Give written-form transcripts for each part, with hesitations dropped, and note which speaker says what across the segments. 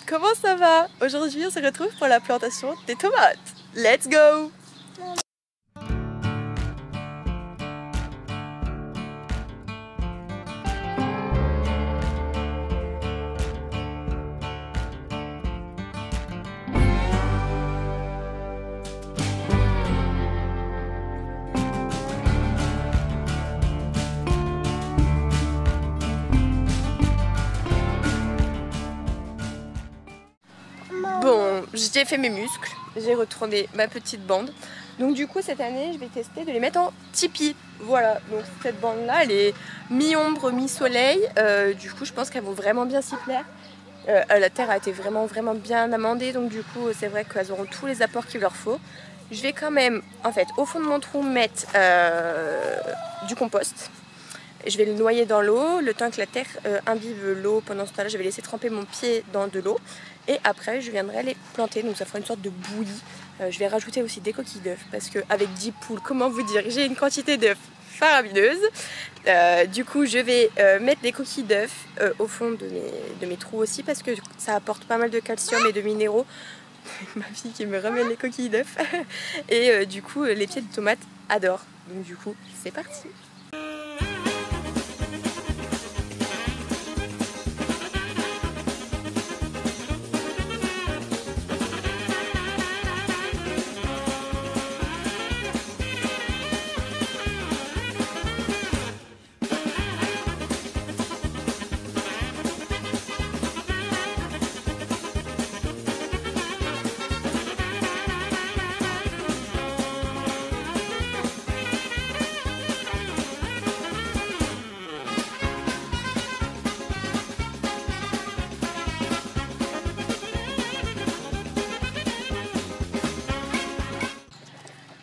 Speaker 1: comment ça va? Aujourd'hui on se retrouve pour la plantation des tomates. Let's go! Bon, j'ai fait mes muscles, j'ai retourné ma petite bande. Donc du coup cette année je vais tester de les mettre en tipi. Voilà, donc cette bande là elle est mi-ombre, mi-soleil. Du coup je pense qu'elles vont vraiment bien s'y plaire. La terre a été vraiment bien amendée, donc du coup c'est vrai qu'elles auront tous les apports qu'il leur faut. Je vais quand même en fait au fond de mon trou mettre du compost. Je vais le noyer dans l'eau, le temps que la terre imbibe l'eau. Pendant ce temps-là, je vais laisser tremper mon pied dans de l'eau. Et après, je viendrai les planter, donc ça fera une sorte de bouillie. Je vais rajouter aussi des coquilles d'œufs, parce qu'avec 10 poules, comment vous dire, j'ai une quantité d'œufs faramineuse. Du coup, je vais mettre des coquilles d'œufs au fond de mes trous aussi, parce que ça apporte pas mal de calcium et de minéraux. Ma fille qui me ramène les coquilles d'œufs. Et du coup, les pieds de tomates adorent. Donc du coup, c'est parti.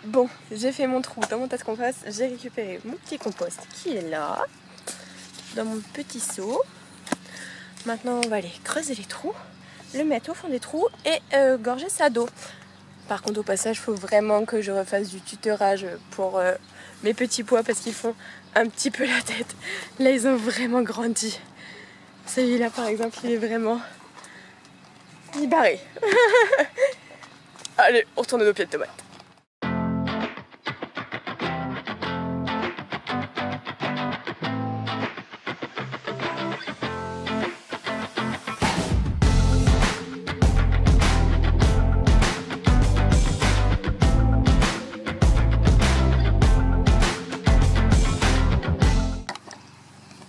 Speaker 1: Bon, j'ai fait mon trou dans mon tas de compost, j'ai récupéré mon petit compost qui est là, dans mon petit seau. Maintenant on va aller creuser les trous, le mettre au fond des trous et gorger ça d'eau. Par contre au passage il faut vraiment que je refasse du tutorage pour mes petits pois parce qu'ils font un petit peu la tête. Là ils ont vraiment grandi. Celui-là par exemple il est vraiment barré. Allez, on retourne à nos pieds de tomates.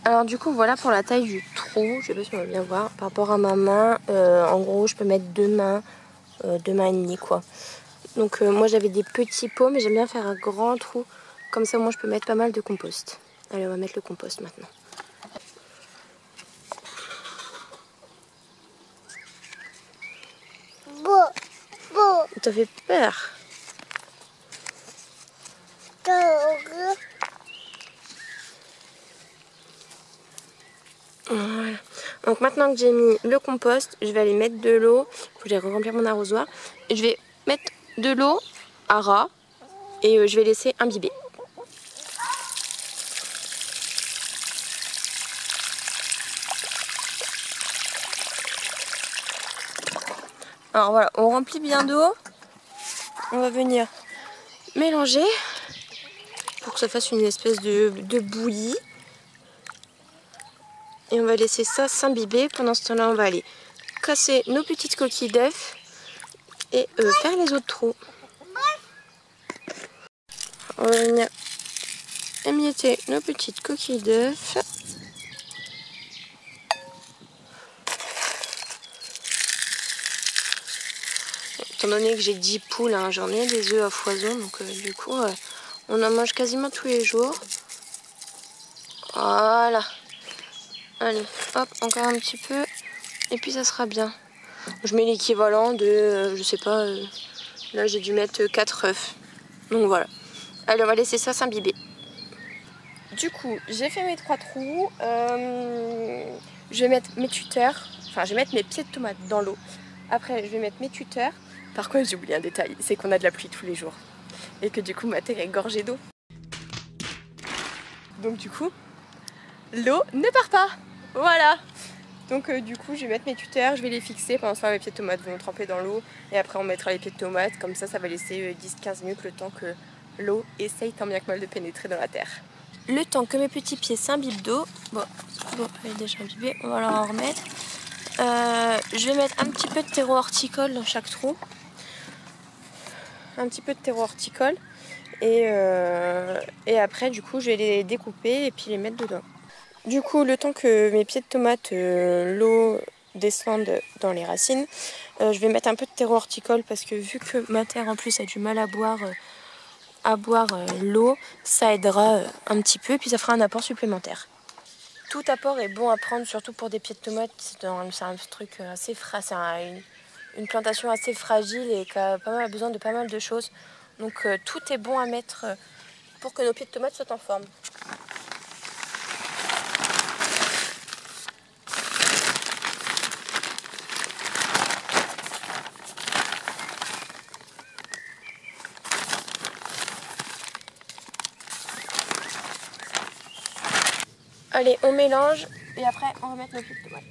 Speaker 1: Alors du coup voilà pour la taille du trou, je sais pas si on va bien voir, par rapport à ma main, en gros je peux mettre 2 mains et demie quoi. Donc moi j'avais des petits pots mais j'aime bien faire un grand trou, comme ça moi je peux mettre pas mal de compost. Allez on va mettre le compost maintenant. T'as fait peur? Voilà. Donc maintenant que j'ai mis le compost, je vais aller mettre de l'eau. Il faut que j'aille remplir mon arrosoir. Et je vais mettre de l'eau à ras et je vais laisser imbiber. Alors voilà, on remplit bien d'eau. On va venir mélanger pour que ça fasse une espèce de bouillie. Et on va laisser ça s'imbiber. Pendant ce temps-là, on va aller casser nos petites coquilles d'œufs et faire les autres trous. On va venir émietter nos petites coquilles d'œufs. Étant donné que j'ai 10 poules, hein, j'en ai des œufs à foison. Donc du coup, on en mange quasiment tous les jours. Voilà. Allez, hop, encore un petit peu. Et puis ça sera bien. Je mets l'équivalent de, je sais pas, là j'ai dû mettre 4 œufs. Donc voilà. Allez, on va laisser ça s'imbiber. Du coup, j'ai fait mes 3 trous. Je vais mettre mes tuteurs. Enfin, je vais mettre mes pieds de tomates dans l'eau. Après, je vais mettre mes tuteurs. Par contre, j'ai oublié un détail. C'est qu'on a de la pluie tous les jours. Et que du coup, ma terre est gorgée d'eau. Donc du coup, l'eau ne part pas. Voilà. Donc du coup je vais mettre mes tuteurs, je vais les fixer. Pendant ce temps mes pieds de tomates vont tremper dans l'eau. Et après on mettra les pieds de tomates. Comme ça va laisser 10-15 minutes le temps que l'eau essaye tant bien que mal de pénétrer dans la terre. Le temps que mes petits pieds s'imbibent d'eau. Bon, elle est déjà imbibée, on va leur en remettre. Je vais mettre un petit peu de terreau horticole dans chaque trou. Un petit peu de terreau horticole. Et après du coup je vais les découper et puis les mettre dedans. Du coup le temps que mes pieds de tomates, l'eau descende dans les racines, je vais mettre un peu de terreau horticole parce que vu que ma terre en plus a du mal à boire l'eau, ça aidera un petit peu et puis ça fera un apport supplémentaire. Tout apport est bon à prendre, surtout pour des pieds de tomates. C'est un truc assez fragile, c'est une plantation assez fragile et qui a besoin de pas mal de choses. Donc tout est bon à mettre pour que nos pieds de tomates soient en forme. Allez, on mélange et après on va mettre nos pieds de tomates.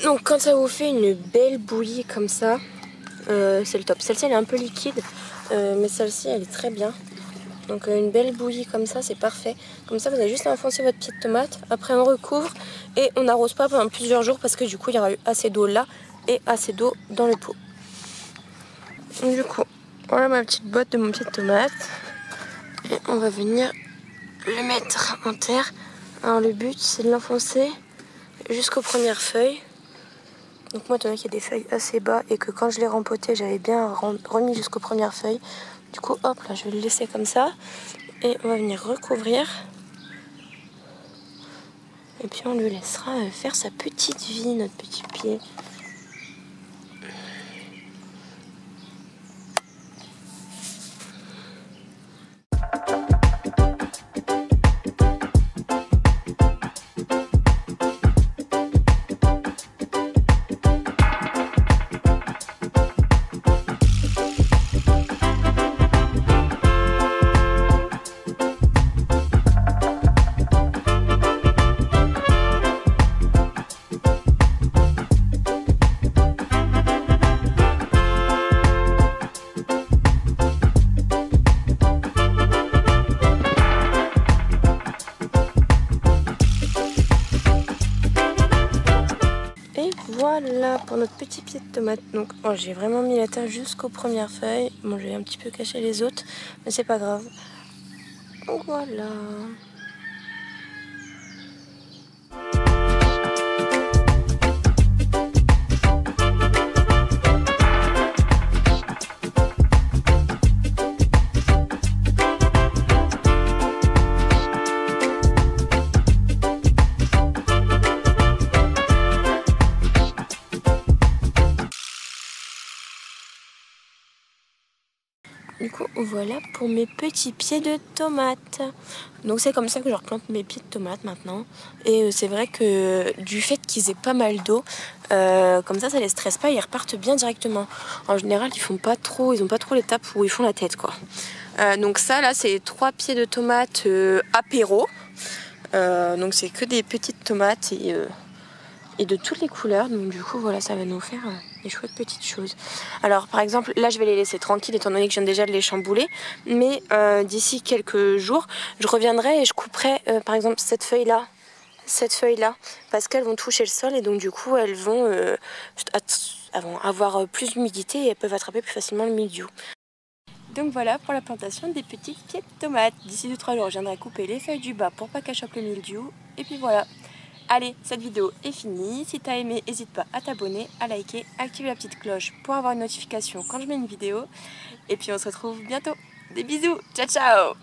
Speaker 1: Donc quand ça vous fait une belle bouillie comme ça, c'est le top. Celle-ci elle est un peu liquide, mais celle-ci elle est très bien. Donc une belle bouillie comme ça, c'est parfait. Comme ça vous avez juste à enfoncer votre pied de tomate, après on recouvre et on n'arrose pas pendant plusieurs jours parce que du coup il y aura eu assez d'eau là et assez d'eau dans le pot. Donc, du coup, voilà ma petite botte de mon pied de tomate. Et on va venir le mettre en terre. Alors le but c'est de l'enfoncer jusqu'aux premières feuilles. Donc moi, étant donné qu'il y a des feuilles assez bas et que quand je l'ai rempoté, j'avais bien remis jusqu'aux premières feuilles. Du coup, hop, là, je vais le laisser comme ça. Et on va venir recouvrir. Et puis on lui laissera faire sa petite vie, notre petit pied. Voilà pour notre petit pied de tomate. Donc j'ai vraiment mis la terre jusqu'aux premières feuilles. Bon, j'ai un petit peu caché les autres, mais c'est pas grave. Donc voilà. Du coup, voilà pour mes petits pieds de tomates. Donc c'est comme ça que je replante mes pieds de tomates maintenant. Et c'est vrai que du fait qu'ils aient pas mal d'eau, comme ça les stresse pas, ils repartent bien directement. En général, ils ont pas trop l'étape où ils font la tête, quoi. Donc ça là, c'est 3 pieds de tomates apéro. Donc c'est que des petites tomates et de toutes les couleurs. Donc du coup voilà, ça va nous faire des chouettes petites choses. Alors par exemple là je vais les laisser tranquilles étant donné que je viens déjà de les chambouler, mais d'ici quelques jours je reviendrai et je couperai par exemple cette feuille là, parce qu'elles vont toucher le sol et donc du coup elles vont avoir plus d'humidité et elles peuvent attraper plus facilement le mildiou. Donc voilà pour la plantation des petits pieds de tomates. D'ici 2-3 jours je viendrai couper les feuilles du bas pour pas qu'elles chopent le mildiou et puis voilà. Allez, cette vidéo est finie. Si t'as aimé, n'hésite pas à t'abonner, à liker, activer la petite cloche pour avoir une notification quand je mets une vidéo. Et puis on se retrouve bientôt. Des bisous, ciao ciao.